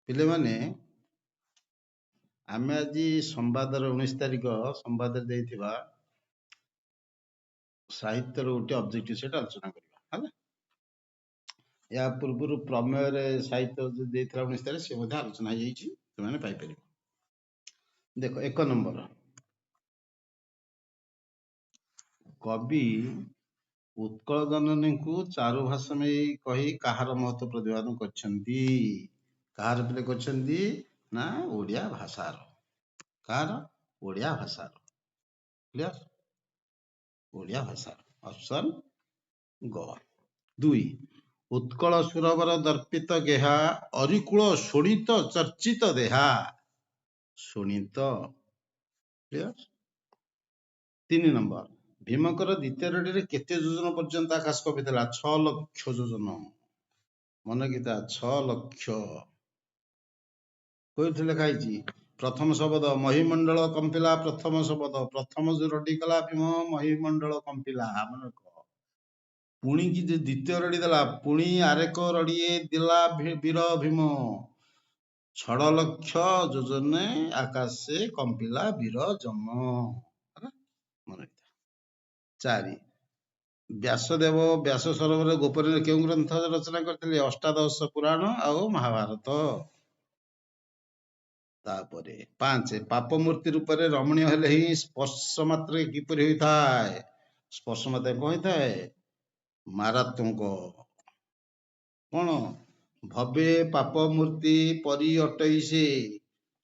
ପିଲାମାନେ ଆମେ ଆଜି ସମ୍ବାଦର 19 ତାରିଖ ସମ୍ବାଦରେ ଦେଇଥିବା ସାହିତ୍ୟର ଗୋଟେ ଅବଜେକ୍ଟିଭ ସେଟ୍ ଆଲୋଚନା କରିବା ହେଲା। ଏହା ପୂର୍ବରୁ ପ୍ରମେୟରେ ସାହିତ୍ୟ ଯୋଉ ଦେଇଥିଲା 19 ତାରିଖ ସେ ମଧ୍ୟ ଆଲୋଚନା ହେଇଯାଇଛି, ସେମାନେ ପାଇପାରିବେ। ଦେଖ 1 ନମ୍ବର, କବି ଉତ୍କଳ ଜନନୀଙ୍କୁ ଚାରୁଭାଷାମୟୀ କହି କାହାର ମହତ୍ଵ ପ୍ରତିପାଦନ କରିଛନ୍ତି? କାହାର ପିଲେ କରିଛନ୍ତି ନା ଓଡ଼ିଆ ଭାଷାର। କାହାର? ଓଡ଼ିଆ ଭାଷାର। କ୍ଲିୟର? ଓଡ଼ିଆ ଭାଷାର। ଅପସନ ଗ। 2, ଉତ୍କଳ ସୁରବର ଦର୍ପିତ ଗେହା ଅରିକୁଳ ଶୋଣିତ ଚର୍ଚ୍ଚିତ ଦେହା। ଶୋଣିତ। କ୍ଲିୟର? 3 ନମ୍ବର, ଭୀମଙ୍କର ଦ୍ୱିତୀୟ ରଡ଼ିରେ କେତେ ଯୋଜନ ପର୍ଯ୍ୟନ୍ତ ଆକାଶ କବିଥିଲା? 6 ଲକ୍ଷ ଯୋଜନ। ମନେ କିତା 6 ଲକ୍ଷ। କୋଉଠି ଲେଖା ହେଇଛି? ପ୍ରଥମ ଶବଦ ମହିମଣ୍ଡଳ କମ୍ପିଲା। ପ୍ରଥମ ଶବଦ ପ୍ରଥମ ଯୋଉ ରଡ଼ି କଲା ଭୀମ ମହିମଣ୍ଡଳ କମ୍ପିଲା। ମନେ ରଖ। ପୁଣି କି ଯେ ଦ୍ୱିତୀୟ ରଡ଼ି ଦେଲା, ପୁଣି ଆରେକ ରଡ଼ିଏ ଦେଲା ବୀର ଭୀମ। 6 ଲକ୍ଷ ଯୋଜନେ ଆକାଶେ କମ୍ପିଲା ବୀର ଜମ। ମନେ ରଖିଥା। 4, ବ୍ୟାସଦେବ ବ୍ୟାସ ସରୋବର ଗୋପନରେ କେଉଁ ଗ୍ରନ୍ଥ ରଚନା କରିଥିଲେ? ଅଷ୍ଟାଦଶ ପୁରାଣ ଆଉ ମହାଭାରତ। ତାପରେ 5, ପାପ ମୂର୍ତ୍ତି ରୂପରେ ରମଣୀୟ ହେଲେ ହିଁ ସ୍ପର୍ଶ ମାତ୍ରେ କିପରି ହୋଇଥାଏ? ସ୍ପର୍ଶ ମାତ୍ରେ କଣ ହୋଇଥାଏ? ମାରାତ୍ମକ। କଣ? ଭବେ ପାପ ମୂର୍ତ୍ତି ପରି ଅଟଇ ସେ,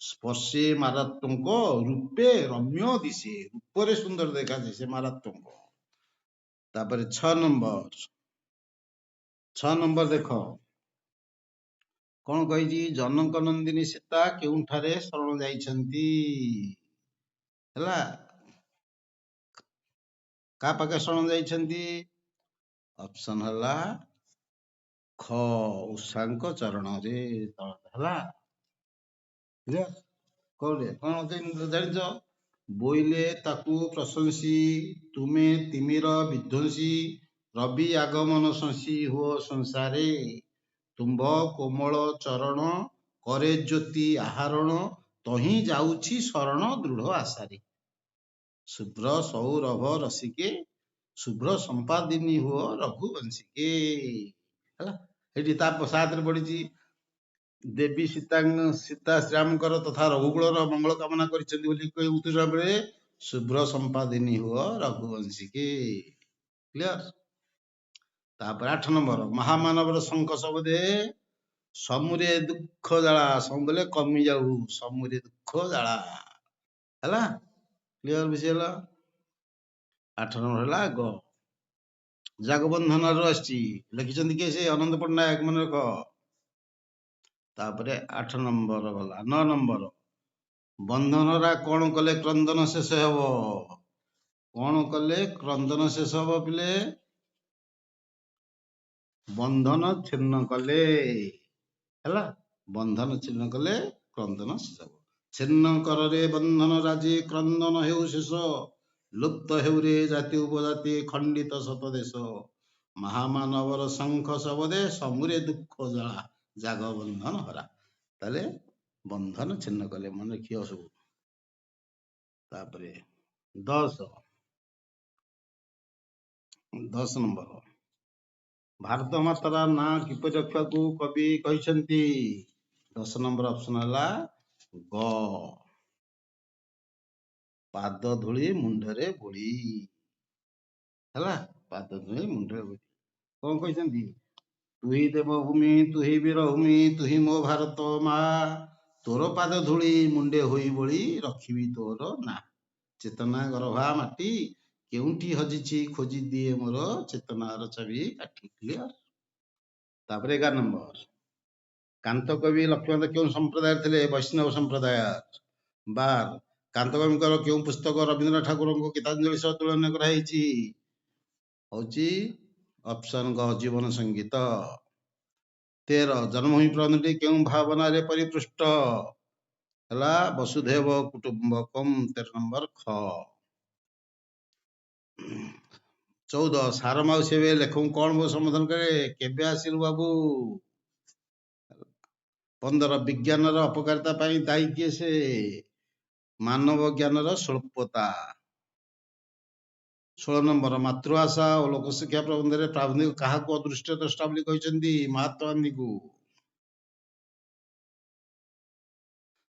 ସ୍ପର୍ଶେ ମାରାତ୍ମକ ରୂପେ ରମ୍ୟ ଦିଶେ। ରୂପରେ ସୁନ୍ଦର ଦେଖାଯାଏ, ସେ ମାରାତ୍ମକ। ତାପରେ 6 ନମ୍ବର ଦେଖ କଣ କହିଛି? ଜନକ ନନ୍ଦିନୀ ସୀତା କେଉଁଠାରେ ଶରଣ ଯାଇଛନ୍ତି? ହେଲା, କାହା ପାଖେ ଶରଣ ଯାଇଛନ୍ତି? ଅପସନ ହେଲା ଖ, ଉଷାଙ୍କ ଚରଣରେ। ହେଲା, କୋଉଠି କଣ ଜାଣିଛ? ବୋଇଲେ ତାକୁ ପ୍ରଶଂସି, ତୁମେ ତିମିର ବିଧ୍ୱଂସୀ, ରବି ଆଗମନ ଶଂସୀ ହୁଅ ସଂସାରେ, ତୁମ୍ଭ କୋମଳ ଚରଣ କରେ ଜ୍ୟୋତି ଆହରଣ, ତହିଁ ଯାଉଛି ଶରଣ ଦୃଢ଼ ଆଶାରେ। ଶୁଭ୍ର ସୌରଭ ରସିକେ, ଶୁଭ୍ର ସମ୍ପାଦିନୀ ହୁଅ ରଘୁବଂଶିକେ। ହେଲା, ଏଠି ତା 7ରେ ପଡିଛି, ଦେବୀ ସୀତା ଶ୍ରୀରାମଙ୍କର ତଥା ରଘୁକୁଳର ମଙ୍ଗଳ କାମନା କରିଛନ୍ତି ବୋଲି ଉତ୍ତର ବେଳେ ଶୁଭ୍ର ସମ୍ପାଦିନୀ ହୁଅ ରଘୁବଂଶିକେ। କ୍ଲିୟର? ତାପରେ 8 ନମ୍ବର, ମହାମାନବର ଶଙ୍ଖ ଶବ୍ଦେ ସମୁରେ ଦୁଃଖ ଜାଳା। ସମ ବୋଲେ କମି ଯାଉ, ସମୁରେ ଦୁଃଖ ଜାଳା। ହେଲା, କ୍ଲିୟର ବୁଝି ହେଲା? 8 ନମ୍ବର ହେଲା ଗ। ଜାଗବନ୍ଧନରୁ ଆସିଛି, ଲେଖିଛନ୍ତି କିଏ? ସେ ଅନନ୍ତ ପଟ୍ଟନାୟକ। ମନେ ରଖ। ତାପରେ 8 ନମ୍ବର ଗଲା। 9 ନମ୍ବର, ବନ୍ଧନରା କଣ କଲେ କ୍ରନ୍ଦନ ଶେଷ ହେବ? କଣ କଲେ କ୍ରନ୍ଦନ ଶେଷ ହେବ ପିଲେ? ବନ୍ଧନ ଛିନ୍ନ କଲେ। ହେଲା, ବନ୍ଧନ ଛିନ୍ନ କଲେ କ୍ରନ୍ଦନ ଶେଷ ହେବ। ଛିନ୍ନ କରରେ ବନ୍ଧନ ରାଜି, କ୍ରନ୍ଦନ ହେଉ ଶେଷ, ଲୁପ୍ତ ହେଉରେ ଜାତି ଉପଜାତି, ଖଣ୍ଡିତ ଶତ ଦେଶ, ମହାମାନବର ଶଙ୍ଖ ଶବଦେ ସମୁରେ ଦୁଃଖ ଜାଳା, ଜାଗ ବନ୍ଧନ ହରା। ତାହେଲେ ବନ୍ଧନ ଛିନ୍ନ କଲେ, ମନେ ରଖିବ ସବୁ। ତାପରେ 10 ନମ୍ବର, ଭାରତ ମାତାର ନାଁ କିପରି ରଖିବାକୁ କବି କହିଛନ୍ତି? 10 ନମ୍ବର ଅପସନ ହେଲା ଗ, ପାଦ ଧୂଳି ମୁଣ୍ଡରେ ବୋଳି। ହେଲା, ପାଦ ଧୂଳି ମୁଣ୍ଡରେ ବୋଳି। କଣ କହିଛନ୍ତି? ତୁହି ଦେବଭୂମି ତୁହି ବୀରଭୂମି, ତୁହି ମୋ ଭାରତ ମା, ତୋର ପାଦ ଧୂଳି ମୁଣ୍ଡେ ହୋଇ ବୋଳି, ରଖିବି ତୋର ନା। ଚେତନା ଗର୍ଭା ମାଟି, କେଉଁଠି ହଜିଛି ଖୋଜି ଦିଏ ମୋର, ଚେତନାର ଚାବି କାଠି। କ୍ଲିୟର? ତାପରେ 11 ନମ୍ବର, କାନ୍ତ କବି ଲକ୍ଷ୍ମୀକାନ୍ତ କେଉଁ ସମ୍ପ୍ରଦାୟ ଥିଲେ? ବୈଷ୍ଣବ ସମ୍ପ୍ରଦାୟ। 12, କାନ୍ତ କବିଙ୍କର କେଉଁ ପୁସ୍ତକ ରବୀନ୍ଦ୍ରନାଥ ଠାକୁରଙ୍କୁ ଗୀତାଞ୍ଜଳି ସହ ତୁଳନା କରାଯାଇଛି? ହଉଛି ଅପସନ ଗ, ଜୀବନ ସଙ୍ଗୀତ। 13, ଜନ୍ମଭୂମି ପ୍ରବନ୍ଧଟି କେଉଁ ଭାବନାରେ ପରିପୃଷ୍ଟ? ହେଲା, ବସୁଧୈବ କୁଟୁମ୍ବକମ୍। 13 ନମ୍ବର ଖ। 14, ସାର ମାଉସୀ ଏବେ ଲେଖକଙ୍କୁ କଣ ସମ୍ବୋଧନ କରେ? କେବେ ଆସିଲୁ ବାବୁ। 15 ବିଜ୍ଞାନର ଅପକାରିତା ପାଇଁ ଦାୟୀ କିଏ ସେ? ମାନବ ଜ୍ଞାନର ସ୍ୱଳ୍ପତା। 16 ନମ୍ବର ମାତୃଭାଷା ଓ ଲୋକଶିକ୍ଷା ପ୍ରବନ୍ଧରେ ପ୍ରାବନ୍ଧିକ କାହାକୁ ଅଦୃଷ୍ଟ ଦ୍ରଷ୍ଟା ବୋଲି କହିଛନ୍ତି? ମହାତ୍ମା ଗାନ୍ଧୀଙ୍କୁ।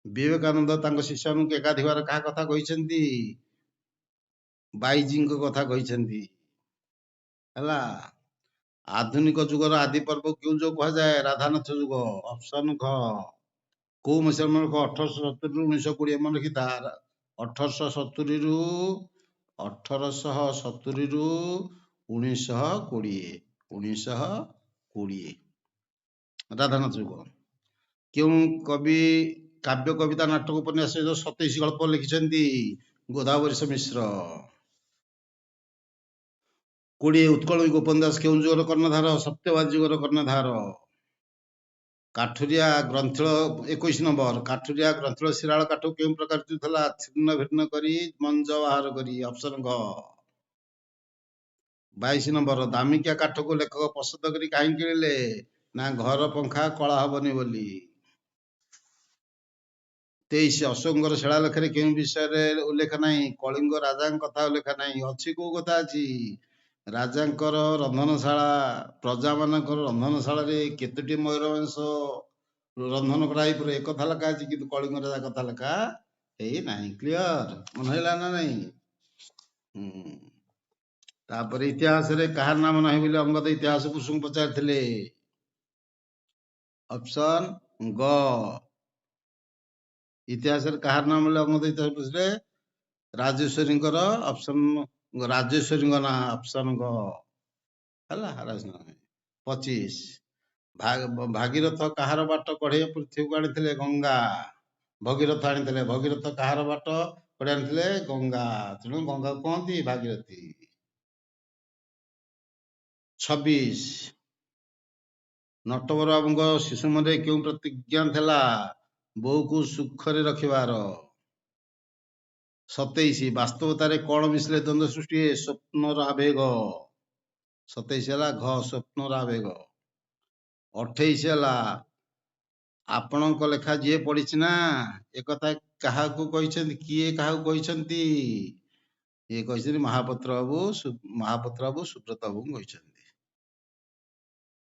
ବିବେକାନନ୍ଦ ତାଙ୍କ ଶିଷ୍ୟମାନଙ୍କୁ ଏକାଧିକ ବାର କାହା କଥା କହିଛନ୍ତି? ବାଇଜୀଙ୍କ କଥା କହିଛନ୍ତି। ହେଲା। ଆଧୁନିକ ଯୁଗର ଆଦି ପର୍ବ କେଉଁ ଯୁଗ କୁହାଯାଏ? ରାଧାନାଥ ଯୁଗ। ଅପସନ ଘ। କୋଉ ମସିହା ମନେ ରଖ? 1870 ରୁ 1920 ମନେ ରଖିଥା। 1870 ରୁ 1920। 1920 ରାଧାନାଥ ଯୁଗ। କେଉଁ କବି କାବ୍ୟ କବିତା ନାଟକ ଉପନ୍ୟାସ 27 ଗଳ୍ପ ଲେଖିଛନ୍ତି? ଗୋଦାବରୀଶ ମିଶ୍ର। 20 ଉତ୍କଳ ଉପନ୍ୟାସ କେଉଁ ଯୁଗର କର୍ଣ୍ଣଧାର? ସତ୍ୟବାଦ ଯୁଗର କର୍ଣ୍ଣଧାର। କାଠୁରିଆ ଗ୍ରନ୍ଥିଳ 21 ନମ୍ବର। କାଠୁରିଆ ଗ୍ରନ୍ଥିଳ ଶିରାଳ କାଠକୁ କେଉଁ ପ୍ରକାର ଥିଲା? ଛିନ୍ନ ଭିନ୍ନ କରି ମଞ୍ଜ ବାହାର କରି। ଅପସନ ଘ। 22 ନମ୍ବର। ଦାମିକିଆ କାଠକୁ ଲେଖକ ପସନ୍ଦ କରି କାହିଁକି କିଣିଲେ? ନା ଘର ପଙ୍ଖା କଳା ହବନି ବୋଲି। 23 ଅଶୋକଙ୍କର ଶିଳାଲେଖରେ କେଉଁ ବିଷୟରେ ଉଲ୍ଲେଖ ନାହିଁ? କଳିଙ୍ଗ ରାଜାଙ୍କ କଥା ଉଲ୍ଲେଖ ନାହିଁ। ଅଛି କୋଉ କଥା ଅଛି? ରାଜାଙ୍କର ରନ୍ଧନଶାଳା। ପ୍ରଜାମାନଙ୍କର ରନ୍ଧନଶାଳାରେ କେତୋଟି ମୟୂର ମାଂସ ରନ୍ଧନ କରାଯାଇପାରେ ଏକଥା ଲେଖା ଅଛି, କିନ୍ତୁ କଳିଙ୍ଗ ରାଜା କଥା ଲେଖା ହେଇ ନାହିଁ। କ୍ଲିୟର? ମନେ ହେଲା ନା ନାହିଁ? ତାପରେ ଇତିହାସରେ କାହାର ନାମ ନାହିଁ ବୋଲି ଅଙ୍ଗଦ ଇତିହାସ ପୁରୁଷଙ୍କୁ ପଚାରିଥିଲେ? ଅପସନ ଗ। ଇତିହାସରେ କାହାର ନାମ ବୋଲି ଅଙ୍ଗଦ ଇତିହାସ ପୁରୁଷରେ? ରାଜେଶ୍ୱରୀଙ୍କର। ଅପସନ ରାଜେଶ୍ୱରୀଙ୍କ ନାଁ। ଅପସନ ଗ। ହେଲା। 25 ଭାଗୀରଥ କାହାର ବାଟ କଢେଇ ପୃଥିବୀକୁ ଆଣିଥିଲେ? ଗଙ୍ଗା। ଭଗୀରଥ ଆଣିଥିଲେ। ଭଗୀରଥ କାହାର ବାଟ କଢେଇ ଆଣିଥିଲେ? ଗଙ୍ଗା। ତେଣୁ ଗଙ୍ଗାକୁ କହନ୍ତି ଭାଗୀରଥୀ। 26 ନଟବର ବାବୁଙ୍କ ଶିଶୁ ମନରେ କେଉଁ ପ୍ରତିଜ୍ଞା ଥିଲା? ବୋଉକୁ ସୁଖରେ ରଖିବାର। 27 ବାସ୍ତବତାରେ କଣ ମିଶିଲେ ଦ୍ୱନ୍ଦ୍ୱ ସୃଷ୍ଟି ହୁଏ? ସ୍ୱପ୍ନର ଆବେଗ। 27 ହେଲା ଘ। ସ୍ୱପ୍ନର ଆବେଗ। 28 ହେଲା ଆପଣଙ୍କ ଲେଖା ଯିଏ ପଢିଛି ନା ଏକଥା କାହାକୁ କହିଛନ୍ତି? କିଏ କାହାକୁ କହିଛନ୍ତି? ଇଏ କହିଛନ୍ତି ମହାପାତ୍ର ବାବୁ ସୁବ୍ରତ ବାବୁଙ୍କୁ କହିଛନ୍ତି।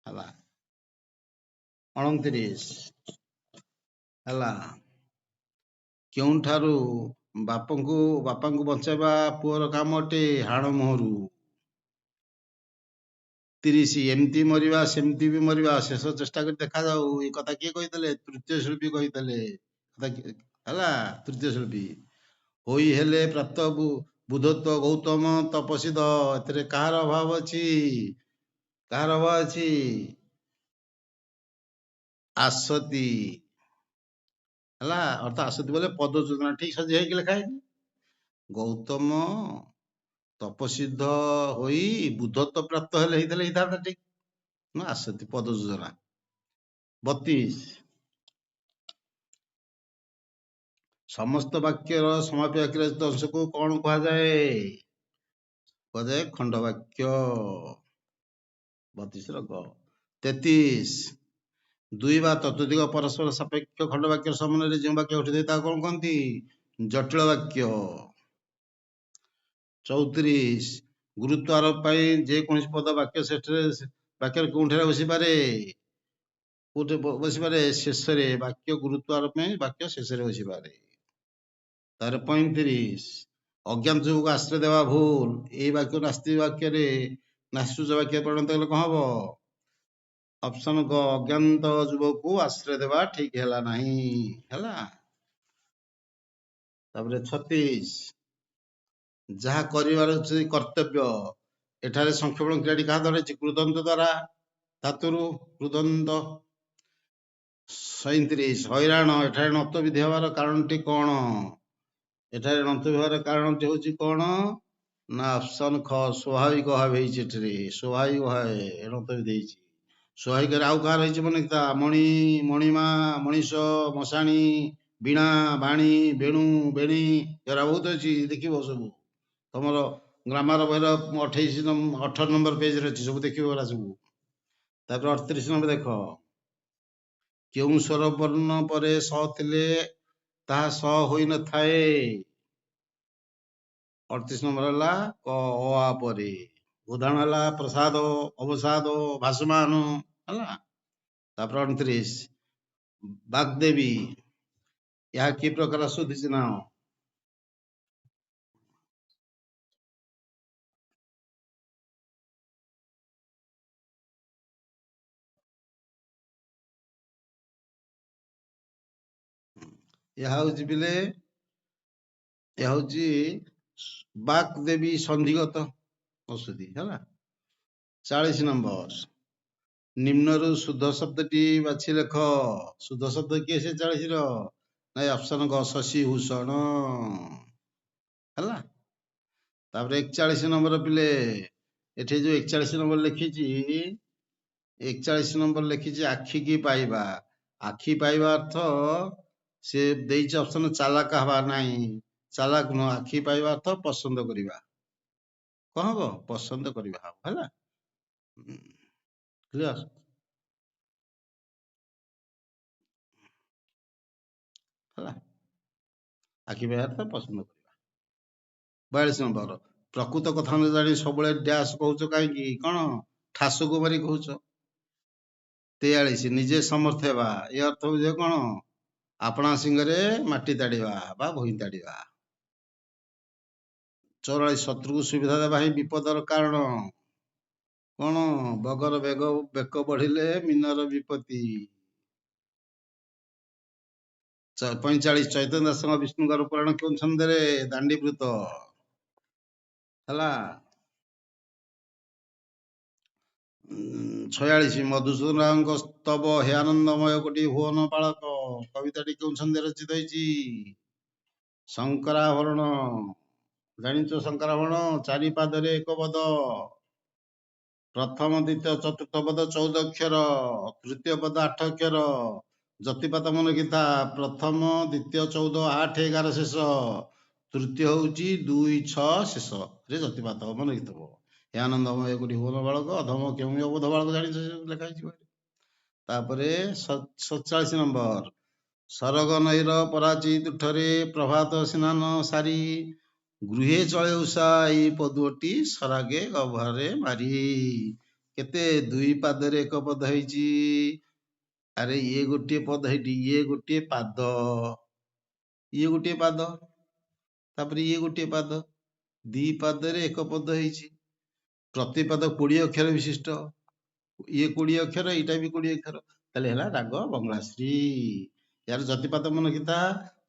ହେଲା। 29 ହେଲା କେଉଁଠାରୁ ବାପାଙ୍କୁ ବଞ୍ଚାଇବା ପୁଅର କାମ ଅଟେ? ହାଣ ମୁହଁରୁ। 30 ଏମିତି ମରିବା ସେମିତି ବି ମରିବା, ଶେଷ ଚେଷ୍ଟା କରି ଦେଖାଯାଉ। ଏ କଥା କିଏ କହିଥିଲେ? ତୃତୀୟ ଶିଳ୍ପୀ କହିଥିଲେ। ହେଲା। ତୃତୀୟ ଶିଳ୍ପୀ। ହୋଇ ହେଲେ ପ୍ରାପ୍ତ ବୁଦ୍ଧତ୍ୱ ଗୌତମ ତପସିଦ। ଏଥିରେ କାହାର ଅଭାବ ଅଛି? କାହାର ଅଭାବ ଅଛି? ଆସତି। ହେଲା। ଅର୍ଥାତ ଆସତି ବୋଲେ ପଦ ଯୋଜନା ଠିକ ସଜି ହେଇକି ଲେଖା ହେଇଛି। ଗୌତମ ତପସିଦ୍ଧ ହୋଇ ବୁଦ୍ଧତ୍ୱ ପ୍ରାପ୍ତ ହେଲେ ହେଇଥାନ୍ତା ଠିକ। ଆସତି ପଦ ଯୋଜନା। 32 ସମସ୍ତ ବାକ୍ୟର ସମାପୀ ବାକ୍ୟର ଅଂଶକୁ କଣ କୁହାଯାଏ? କୁହାଯାଏ ଖଣ୍ଡ ବାକ୍ୟ। 32 ର ଗ। 33 ଦୁଇ ବା ତତୋଧିକ ପରସ୍ପର ସାପେକ୍ଷ ଖଣ୍ଡ ବାକ୍ୟର ସମନ୍ୱୟରେ ଯେଉଁ ବାକ୍ୟ ଘଟିଥାଏ ତାକୁ କଣ କହନ୍ତି? ଜଟିଳ ବାକ୍ୟ। 34 ଗୁରୁତ୍ୱ ଆରୋପ ପାଇଁ ଯେକୌଣସି ପଦ ବାକ୍ୟରେ କୋଉଠାରେ ବସିପାରେ? ଶେଷରେ। ବାକ୍ୟ ଗୁରୁତ୍ୱ ଆରୋପ ପାଇଁ ବାକ୍ୟ ଶେଷରେ ବସିପାରେ। ତାର 35 ଅଜ୍ଞାତ ଯୁଗକୁ ଆଶ୍ରୟ ଦେବା ଭୁଲ। ଏଇ ବାକ୍ୟ ନାସ୍ତିକ ବାକ୍ୟରେ ନାସ୍ତିକ ବାକ୍ୟ ପରିଣତ ହେଲେ କଣ ହବ? ଅପସନ ଗ। ଅଜ୍ଞାତ ଯୁବକକୁ ଆଶ୍ରୟ ଦେବା ଠିକ ହେଲା ନାହିଁ। ହେଲା। ତାପରେ 36 ଯାହା କରିବାର ଅଛି କର୍ତ୍ତବ୍ୟ। ଏଠାରେ ସଂକ୍ଷେପଣ କ୍ରିୟାଟି କାହା ଦ୍ୱାରା ହେଇଛି? କୃଦନ୍ତ ଦ୍ୱାରା। ଧାତୁରୁ କୃଦନ୍ତ। 37 ହଇରାଣ। ଏଠାରେ ନତ ବିଧି ହେବାର କାରଣଟି କଣ? ଏଠାରେ ନତ ହେବାର କାରଣଟି ହଉଛି କଣ? ନା ଅପସନ ଖ। ସ୍ୱାଭାବିକ ଭାବେ ହେଇଛି। ଏଠାରେ ସ୍ୱାଭାବିକ ଭାବେ ନତ ବିଧି ହେଇଛି। ସ୍ୱାଭାବିକରେ ଆଉ କାହାର ହେଇଛି ମନେ ତା? ମଣି, ମଣିମା, ମଣିଷ, ମଶାଣୀ, ବୀଣା, ବାଣୀ, ବେଣୁ, ବେଣୀ ଏରା ବହୁତ ଅଛି। ଦେଖିବ ସବୁ ତମର ଗ୍ରାମାର ବହିର 18 ନମ୍ବର ପେଜରେ ଅଛି। ସବୁ ଦେଖିବ ଏରା ସବୁ। ତାପରେ 38 ନମ୍ବର ଦେଖ କେଉଁ ସ୍ୱର ବର୍ଣ୍ଣ ପରେ ସ ଥିଲେ ତାହା ସ ହୋଇନଥାଏ? 38 ନମ୍ବର ହେଲା କ ଅ ଆ ପରେ। ଉଦାହରଣ ହେଲା ପ୍ରସାଦ, ଅବସାଦ, ଭାସମାନ ହେଲା। ତାପରେ 29 ବାଗ୍ଦେବୀ, ଏହା କି ପ୍ରକାର ଶୋଧିଛି ନାମ? ଏହା ହଉଛି ପିଲେ, ଏହା ହଉଛି ବାଗ୍ଦେବୀ ସନ୍ଧିଗତ ଔଷଧି ହେଲା। 40 ନମ୍ବର ନିମ୍ନରୁ ଶୁଦ୍ଧ ଶବ୍ଦଟି ବାଛି ଲେଖ। ଶୁଦ୍ଧ ଶବ୍ଦ କିଏ ସେ 40 ର? ନାଇଁ ଅପସନ ଗ ଶଶି ଭୂଷଣ ହେଲା। ତାପରେ 41 ନମ୍ବର ପିଲେ, ଏଠି ଯୋଉ 41 ନମ୍ବର ଲେଖିଛି, 41 ନମ୍ବର ଲେଖିଛି ଆଖି କି ପାଇବା। ଆଖି ପାଇବା ଅର୍ଥ ସେ ଦେଇଛି ଅପସନ ଚାଲାକ ହବା ନାହିଁ, ଚାଲାକ ନୁହଁ। ଆଖି ପାଇବା ଅର୍ଥ ପସନ୍ଦ କରିବା। କଣ ହବ? ପସନ୍ଦ କରିବା ହବ ହେଲା। କ୍ଲିୟର? ହେଲା। ଆଖି ପାଇବା ଅର୍ଥ ପସନ୍ଦ କରିବା। 42 ନମ୍ବର ପ୍ରକୃତ କଥା ନ ଜାଣି ସବୁବେଳେ ଡ୍ୟାସ୍ କହୁଛ କାହିଁକି? କଣ ଠାସକୁ ମାରି କହୁଛ? 43 ନିଜେ ସମର୍ଥ ହେବା, ଏ ଅର୍ଥ ବୁଝିବ କଣ? ଆପଣା ସିଙ୍ଗରେ ମାଟି ତାଡିବା ବା ଭୂଇଁ ତାଡିବା। 44 ଶତ୍ରୁକୁ ସୁବିଧା ଦେବା ହିଁ ବିପଦର କାରଣ। କଣ? ବଗର ବେକ ବଢିଲେ ମିନର ବିପତ୍ତି। 45 ଚୈତନ୍ୟ ଦାସଙ୍କ ବିଷ୍ଣୁଙ୍କର ପୁରାଣ କେଉଁ ଛନ୍ଦରେ? ଦାଣ୍ଡିବୃତ ହେଲା। 46 ମଧୁସୂଦନ ରାଓଙ୍କ ସ୍ତବ ହେ ଆନନ୍ଦମୟ କୋଟି ଭୁବନ ପାଳକ, କବିତାଟି କେଉଁ ଛନ୍ଦରେ ରଚିତ ହେଇଛି? ଶଙ୍କରାଭରଣ। ଜାଣିଛ ଶଙ୍କରାଭରଣ? 4 ପାଦରେ 1 ପଦ, ପ୍ରଥମ ଦ୍ୱିତୀୟ ଚତୁର୍ଥ ପଦ 14 ଅକ୍ଷର, ତୃତୀୟ ପଦ 8 ଅକ୍ଷର। ଯତିପାତ ମନେ ରଖିଥା, ପ୍ରଥମ ଦ୍ୱିତୀୟ 14 8 11 ଶେଷ, ତୃତୀୟ ହଉଛି 2 6 ଶେଷ ରେ ଯତିପାତ ମନେ ରଖିଥିବ। ହେ ଆନନ୍ଦମୟ କୋଟି ଭୁବନ ବାଳକ, ଅଧମ କେଉଁ ଅବୋଧ ବାଳକ, ଜାଣିଛ ଲେଖା ହେଇଛି। ତାପରେ 47 ନମ୍ବର ସରଗ ନଈର ପରାଚି ତୁଠରେ ପ୍ରଭାତ ସ୍ନାନ ସାରି ଗୃହେ ଚଳେ ଉଷା, ଏଇ ପଦୁଅଟି ସରାଗେ ଗହ୍ୱରରେ ମାରି। କେତେ? 2 ପାଦରେ 1 ପଦ ହେଇଛି। ଆରେ ଇଏ ଗୋଟିଏ ପଦ ହେଇଟି, ଇଏ ଗୋଟିଏ ପାଦ, ଇଏ ଗୋଟିଏ ପାଦ, ତାପରେ ଇଏ ଗୋଟିଏ ପାଦ, 2 ପାଦରେ 1 ପଦ ହେଇଛି। ପ୍ରତି ପାଦ 20 ଅକ୍ଷର ବିଶିଷ୍ଟ। ଇଏ 20 ଅକ୍ଷର, ଏଇଟା ବି 20 ଅକ୍ଷର, ତାହେଲେ ହେଲା ରାଗ ବଙ୍ଗଳାଶ୍ରୀ। ୟାର ଯତିପାତ ମନେ ରଖିଥା,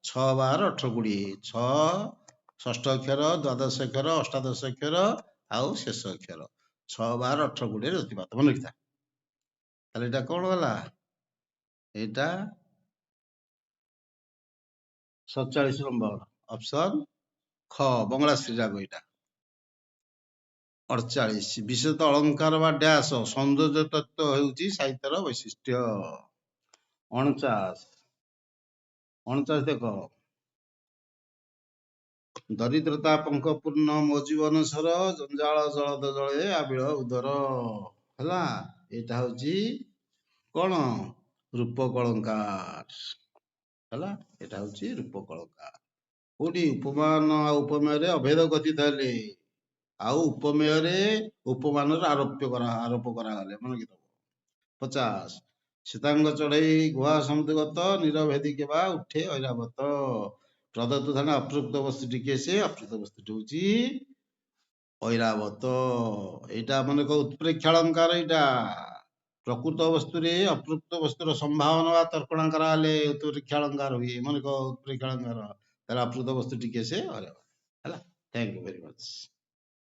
6 12 18 20, 6 ଷଷ୍ଠ ଅକ୍ଷର, ଦ୍ୱାଦଶ ଅକ୍ଷର, ଅଷ୍ଟାଦଶ ଅକ୍ଷର ଆଉ ଶେଷ ଅକ୍ଷର। 6 12 18 20 ଯତିପାତ ମନେ ରଖିଥା। ତାହେଲେ ଏଇଟା କଣ ହେଲା? ଏଇଟା 47 ନମ୍ବର ଅପସନ ଖ, ବଙ୍ଗଳାଶ୍ରୀ ରାଗ ଏଇଟା। 48 ବିଶେଷତଃ ଅଳଙ୍କାର ବା ଡ୍ୟାସ ସୌନ୍ଦର୍ଯ୍ୟ ତତ୍ତ୍ୱ ହେଉଛି ସାହିତ୍ୟର ବୈଶିଷ୍ଟ୍ୟ। 49 ଦେଖ, ଦରିଦ୍ରତା ପଙ୍କପୂର୍ଣ୍ଣ ମୋ ଜୀବନ ସର, ଜଞ୍ଜାଳ ଜଳଦ ଜଳେ ଆବିଳ ଉଦର ହେଲା। ଏଇଟା ହଉଛି କଣ? ରୂପକ ଅଳଙ୍କାର ହେଲା। ଏଇଟା ହଉଛି ରୂପକ ଅଳଙ୍କାର। କୋଉଠି? ଉପମାନ ଆଉ ଉପମେୟରେ ଅଭେଦ ଗଠିତ ହେଲେ, ଆଉ ଉପମେୟରେ ଉପମାନର ଆରୋପ କରାଗଲେ ମନେ ରଖିଥିବ। 50 ସୀତାଙ୍ଗ ଚଢେଇ ଗୁହା ସମୁଦ୍ରଗତ, ନିରଭେଦି କେବା ଉଠେ ଐରାବତ। ପ୍ରଦତ୍ତ ଧାନ ଅପୃକ୍ତ ବସ୍ତୁ ଟିକେ ସେ, ଅପୃକ୍ତ ବସ୍ତୁଟି ହଉଛି ଐରାବତ। ଏଇଟା ମନେ କହ ଉତ୍ପ୍ରେକ୍ଷା ଅଳଙ୍କାର। ଏଇଟା ପ୍ରକୃତ ବସ୍ତୁରେ ଅପୃକ୍ତ ବସ୍ତୁର ସମ୍ଭାବନା ବା ତର୍କଣା କରାଗଲେ ଉତ୍ପ୍ରେକ୍ଷା ଅଳଙ୍କାର ହୁଏ। ମନେ କହ ଉତ୍ପ୍ରେକ୍ଷା ଅଳଙ୍କାର, ତାହେଲେ ଅପୃକ୍ତ ବସ୍ତୁ ଟିକେ ସେ ଐରାବତ ହେଲା। Thank you very much.